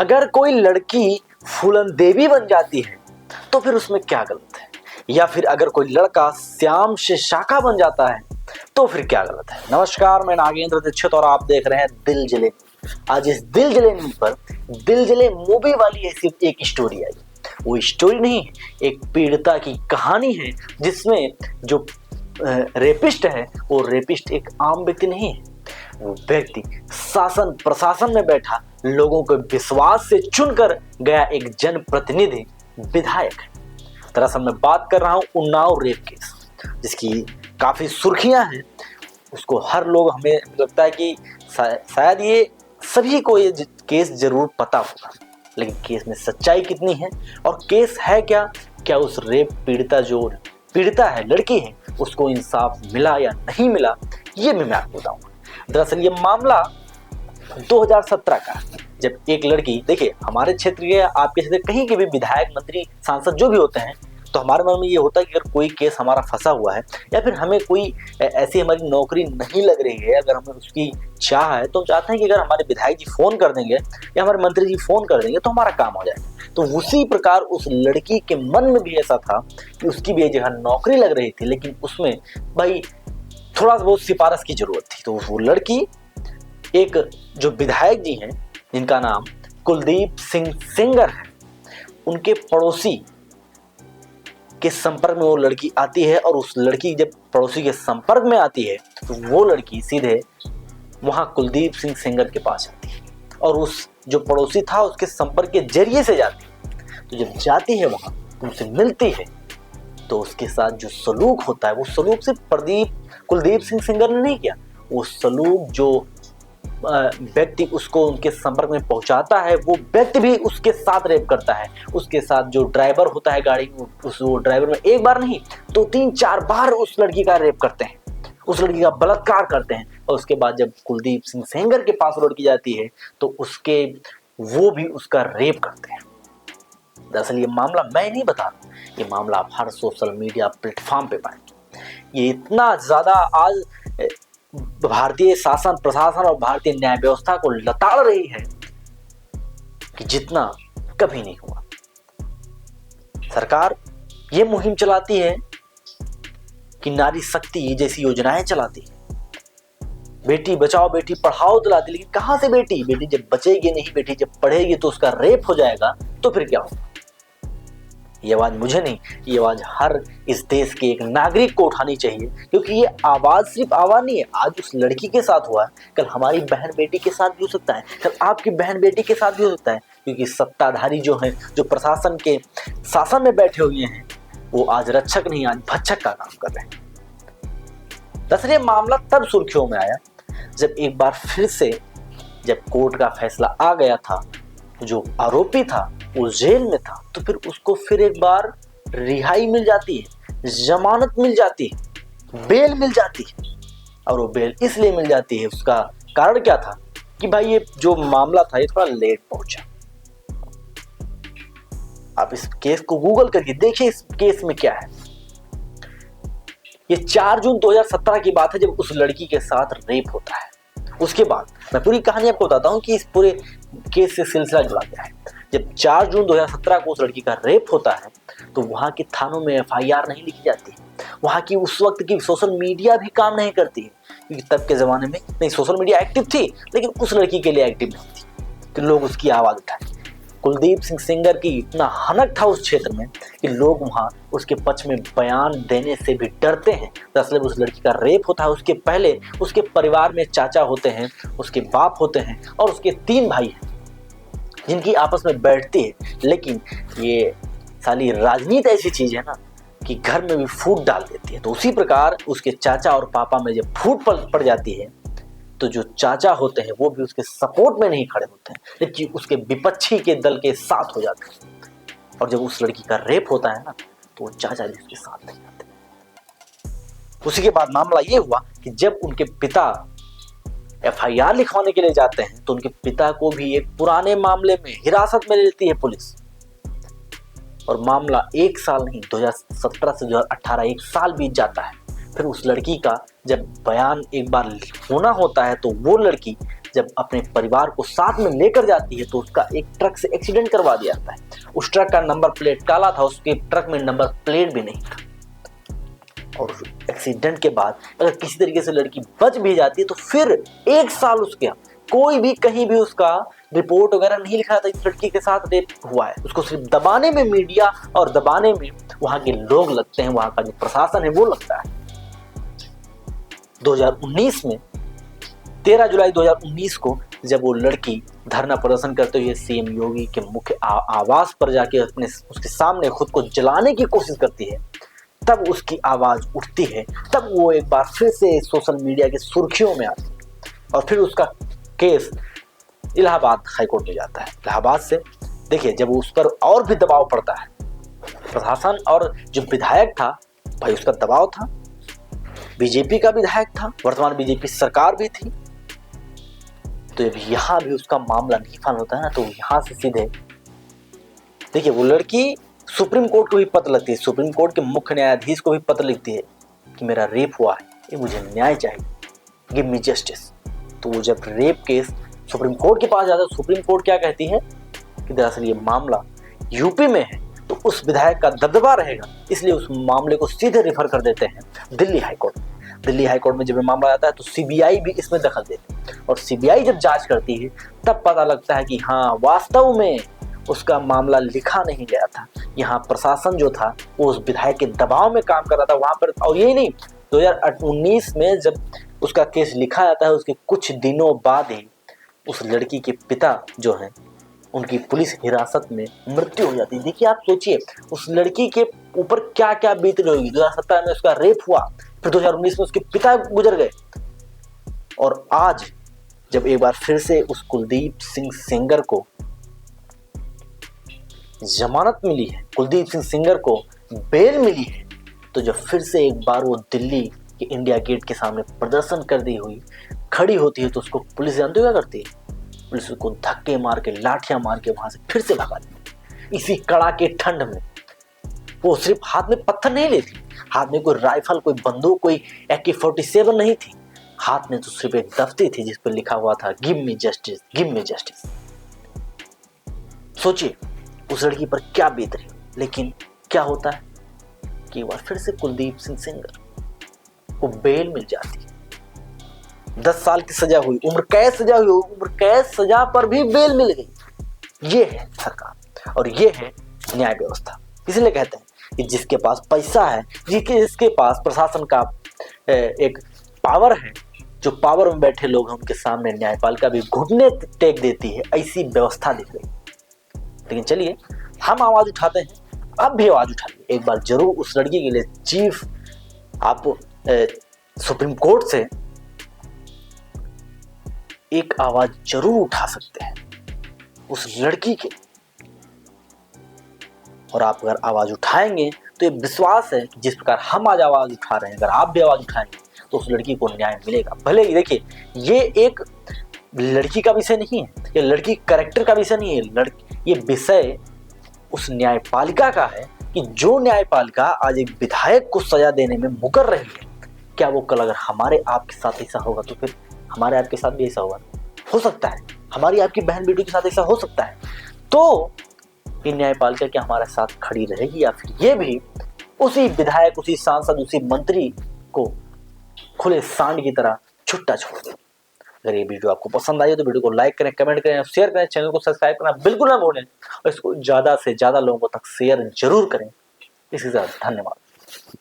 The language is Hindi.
अगर कोई लड़की फूलन देवी बन जाती है तो फिर उसमें क्या गलत है, या फिर अगर कोई लड़का श्याम से शाखा बन जाता है तो फिर क्या गलत है। नमस्कार, मैं नागेंद्र दीक्षित और आप देख रहे हैं दिल जले। आज इस दिल जले न्यूज पर दिल जले मूवी वाली ऐसी एक स्टोरी आई। वो स्टोरी नहीं है, एक पीड़िता की कहानी है जिसमें जो रेपिस्ट है वो रेपिस्ट एक आम व्यक्ति नहीं है। वो व्यक्ति शासन प्रशासन में बैठा लोगों के विश्वास से चुनकर गया एक जनप्रतिनिधि विधायक है। दरअसल मैं बात कर रहा हूं उन्नाव रेप केस, जिसकी काफी सुर्खियां हैं। उसको हर लोग, हमें लगता है कि शायद ये सभी को ये केस जरूर पता होगा, लेकिन केस में सच्चाई कितनी है और केस है क्या उस रेप पीड़िता जो पीड़िता है, लड़की है, उसको इंसाफ मिला या नहीं मिला, ये भी मैं आपको बताऊंगा। दरअसल ये मामला 2017 का, जब एक लड़की, देखिए हमारे क्षेत्र के, आपके क्षेत्र कहीं के भी विधायक, मंत्री, सांसद जो भी होते हैं, तो हमारे मन में ये होता है कि अगर कोई केस हमारा फंसा हुआ है या फिर हमें कोई ऐसी हमारी नौकरी नहीं लग रही है, अगर हमें उसकी चाह है, तो हम चाहते हैं कि अगर हमारे विधायक जी फोन कर देंगे या हमारे मंत्री जी फोन कर देंगे तो हमारा काम हो जाएगा। तो उसी प्रकार उस लड़की के मन में भी ऐसा था कि उसकी भी एक जगह नौकरी लग रही थी, लेकिन उसमें भाई थोड़ा बहुत सिफारिश की जरूरत थी। तो वो लड़की, एक जो विधायक जी हैं जिनका नाम कुलदीप सिंह सेंगर है, उनके पड़ोसी के संपर्क में वो लड़की आती है। और उस लड़की जब पड़ोसी के संपर्क में आती है तो वो लड़की सीधे वहां कुलदीप सिंह सेंगर के पास आती है और उस जो पड़ोसी था उसके संपर्क के जरिए से जाती है। तो जब जाती है वहां, उनसे मिलती है, तो उसके साथ जो सलूक होता है, वो सलूक सिर्फ कुलदीप सिंह सेंगर ने नहीं किया। वो सलूक जो व्यक्ति उसको उनके संपर्क में पहुंचाता है, वो व्यक्ति भी उसके साथ रेप करता है। उसके साथ जो ड्राइवर होता है गाड़ी में, वो ड्राइवर में एक बार नहीं 2-3-4 बार उस लड़की का रेप करते हैं, उस लड़की का बलात्कार करते हैं। और उसके बाद जब कुलदीप सिंह सेंगर के पास लड़की जाती है तो वो भी उसका रेप करते हैं। दरअसल ये मामला मैं नहीं बता रहा, ये मामला आप हर सोशल मीडिया प्लेटफॉर्म पे पाएंगे। ये इतना ज्यादा आज भारतीय शासन प्रशासन और भारतीय न्याय व्यवस्था को लताड़ रही है कि जितना कभी नहीं हुआ। सरकार ये मुहिम चलाती है कि नारी शक्ति जैसी योजनाएं चलाती है, बेटी बचाओ बेटी पढ़ाओ दिलाती, लेकिन कहां से बेटी जब बचेगी नहीं, बेटी जब पढ़ेगी तो उसका रेप हो जाएगा, तो फिर क्या होगा। ये आवाज मुझे नहीं, ये आवाज हर इस देश के एक नागरिक को उठानी चाहिए, क्योंकि ये आवाज सिर्फ आवाज नहीं है। आज उस लड़की के साथ हुआ है, कल हमारी बहन बेटी के साथ भी हो सकता है, कल आपकी बहन बेटी के साथ भी हो सकता है, क्योंकि सत्ताधारी जो हैं, जो प्रशासन के शासन में बैठे हुए हैं, वो आज रक्षक नहीं, आज भक्षक का काम कर रहे हैं। दरअसल ये मामला तब सुर्खियों में आया जब एक बार फिर से जब कोर्ट का फैसला आ गया था, जो आरोपी था वो जेल में था, तो फिर उसको फिर एक बार रिहाई मिल जाती है, जमानत मिल जाती है, बेल मिल जाती है। और वो बेल इसलिए मिल जाती है, उसका कारण क्या था कि भाई ये जो मामला था ये थोड़ा लेट पहुंचा। आप इस केस को गूगल करके देखिए, इस केस में क्या है। ये 4 जून 2017 की बात है, जब उस लड़की के साथ रेप होता है। उसके बाद मैं पूरी कहानी आपको बताता हूं कि इस पूरे केस से सिलसिला जुड़ा गया है। जब 4 जून 2017 को उस लड़की का रेप होता है तो वहां के थानों में FIR नहीं लिखी जाती है। वहां की उस वक्त की सोशल मीडिया भी काम नहीं करती है, क्योंकि तब के जमाने में नहीं, सोशल मीडिया एक्टिव थी लेकिन उस लड़की के लिए एक्टिव नहीं थी कि लोग उसकी आवाज उठाए। कुलदीप सिंह सेंगर की इतना हनक था उस क्षेत्र में कि लोग वहां उसके पक्ष में बयान देने से भी डरते हैं। दरअसल उस लड़की का रेप होता है, उसके पहले उसके परिवार में चाचा होते हैं, उसके बाप होते हैं और उसके 3 भाई हैं जिनकी आपस में बैठती है। लेकिन ये साली राजनीति ऐसी चीज है ना कि घर में भी फूट डाल देती है। तो उसी प्रकार उसके चाचा और पापा में जब फूट पड़ जाती है तो जो चाचा होते हैं वो भी उसके सपोर्ट में नहीं खड़े होते हैं, लेकिन उसके विपक्षी के दल के साथ हो जाते हैं। और जब उस लड़की का रेप होता है ना तो वो चाचा भी उसके साथ नहीं आते। उसी के बाद मामला ये हुआ कि जब उनके पिता FIR लिखवाने के लिए जाते हैं तो उनके पिता को भी एक पुराने मामले में हिरासत में लेती है पुलिस। और मामला 1 साल नहीं, 2017 से 2018 1 साल बीत जाता है। फिर उस लड़की का जब बयान एक बार होना होता है तो वो लड़की जब अपने परिवार को साथ में लेकर जाती है तो उसका एक ट्रक से एक्सीडेंट करवा दिया जाता है। उस ट्रक का नंबर प्लेट काला था, उसके ट्रक में नंबर प्लेट भी नहीं था। और एक्सीडेंट के बाद अगर किसी तरीके से लड़की बच भी जाती है तो फिर 1 साल उसके कोई भी कहीं भी उसका रिपोर्ट वगैरह नहीं लिखा था इस लड़की के साथ रेप हुआ है। उसको सिर्फ दबाने में मीडिया और दबाने में वहां के लोग लगते हैं, वहां का जो प्रशासन है वो लगता है। 2019 में 13 जुलाई 2019 को जब वो लड़की धरना प्रदर्शन करते हुए सीएम योगी के मुख्य आवास पर जाके अपने उसके सामने खुद को जलाने की कोशिश करती है, तब उसकी आवाज उठती है, तब वो एक बार फिर से सोशल मीडिया की सुर्खियों में आती है। और फिर उसका केस इलाहाबाद हाईकोर्ट में जाता है। इलाहाबाद से देखिए जब उस पर और भी दबाव पड़ता है, प्रशासन और जो विधायक था भाई उसका दबाव था, बीजेपी का विधायक था, वर्तमान बीजेपी सरकार भी थी, तो जब यहाँ भी उसका मामला नहीं फाइनल होता है ना तो यहाँ से सीधे देखिए वो लड़की सुप्रीम कोर्ट को भी पत्र लिखती है, सुप्रीम कोर्ट के मुख्य न्यायाधीश को भी पत्र लिखती है कि मेरा रेप हुआ है, ये मुझे न्याय चाहिए, गिव मी जस्टिस। तो वो जब रेप केस सुप्रीम कोर्ट के पास जाता है, सुप्रीम कोर्ट क्या कहती है कि दरअसल ये मामला यूपी में है तो उस विधायक का दबदबा रहेगा, इसलिए उस मामले को सीधे रेफर कर देते हैं दिल्ली हाईकोर्ट। दिल्ली हाईकोर्ट में जब ये मामला आता है तो सीबीआई भी इसमें दखल देती है और सीबीआई जब जांच करती है तब पता लगता है कि हाँ वास्तव में उसका मामला लिखा नहीं गया था, यहाँ प्रशासन जो था वो उस विधायक के दबाव में काम कर रहा था वहां पर। और यही नहीं, 2019 में जब उसका केस लिखा जाता है उसके कुछ दिनों बाद ही उस लड़की के पिता जो हैं उनकी पुलिस हिरासत में मृत्यु हो जाती है। देखिए आप सोचिए उस लड़की के ऊपर क्या क्या बीत रही होगी। 2017 में उसका रेप हुआ, फिर 2019 में उसके पिता गुजर गए, और आज जब एक बार फिर से उस कुलदीप सिंह सेंगर को जमानत मिली है, कुलदीप सिंह सेंगर को बेल मिली है, तो जब फिर से एक बार वो दिल्ली के इंडिया गेट के सामने प्रदर्शन कर दी हुई खड़ी होती है तो उसको पुलिस जानते हो क्या करती है? पुलिस को धक्के मार के लाठियां मार के वहां से फिर से भगा देती है। इसी कड़ाके ठंड में वो सिर्फ हाथ में पत्थर नहीं लेती, हाथ में कोई राइफल, कोई बंदूक, कोई AK-47 नहीं थी, हाथ में तो सिर्फ एक दफ्ती थी जिस पर लिखा हुआ था give me justice, give me justice. सोचिए उस लड़की पर क्या बीत रही। लेकिन क्या होता है कि एक बार फिर से कुलदीप सिंह सेंगर को बेल मिल जाती है, 10 साल की सजा हुई, उम्र कैद सजा हुई, उम्र कैद सजा पर भी बेल मिल गई। ये है सरकार और ये है न्याय व्यवस्था। इसलिए कहते हैं कि जिसके पास पैसा है, जिसके पास प्रशासन का एक पावर है, जो पावर में बैठे लोग हैं उनके सामने न्यायपालिका भी घुटने टेक देती है, ऐसी व्यवस्था दिख रही। लेकिन चलिए हम आवाज उठाते हैं, आप भी आवाज उठाइए, एक बार जरूर उस लड़की के लिए चीफ आप सुप्रीम कोर्ट से एक आवाज जरूर उठा सकते हैं उस लड़की के। और आप अगर आवाज उठाएंगे तो ये विश्वास है कि जिस प्रकार हम आज आवाज उठा रहे हैं, अगर आप भी आवाज उठाएंगे तो उस लड़की को न्याय मिलेगा। भले ही देखिए ये एक लड़की का विषय नहीं है, ये लड़की कैरेक्टर का विषय नहीं है, ये विषय उस न्यायपालिका का है कि जो न्यायपालिका आज एक विधायक को सजा देने में मुकर रही है, क्या वो कल अगर हमारे आपके साथ ऐसा होगा तो फिर हमारे आपके साथ भी ऐसा होगा, हो सकता है हमारी आपकी बहन बेटियों के साथ ऐसा हो सकता है। तो ये न्यायपालिका क्या हमारे साथ खड़ी रहेगी या फिर ये भी उसी विधायक, उसी सांसद, उसी मंत्री को खुले सांड की तरह छुट्टा छोड़ देगी। अगर ये वीडियो आपको पसंद आई हो तो वीडियो को लाइक करें, कमेंट करें, शेयर करें, चैनल को सब्सक्राइब करना बिल्कुल ना भूलें और इसको ज्यादा से ज्यादा लोगों तक शेयर जरूर करें। इसी के साथ धन्यवाद।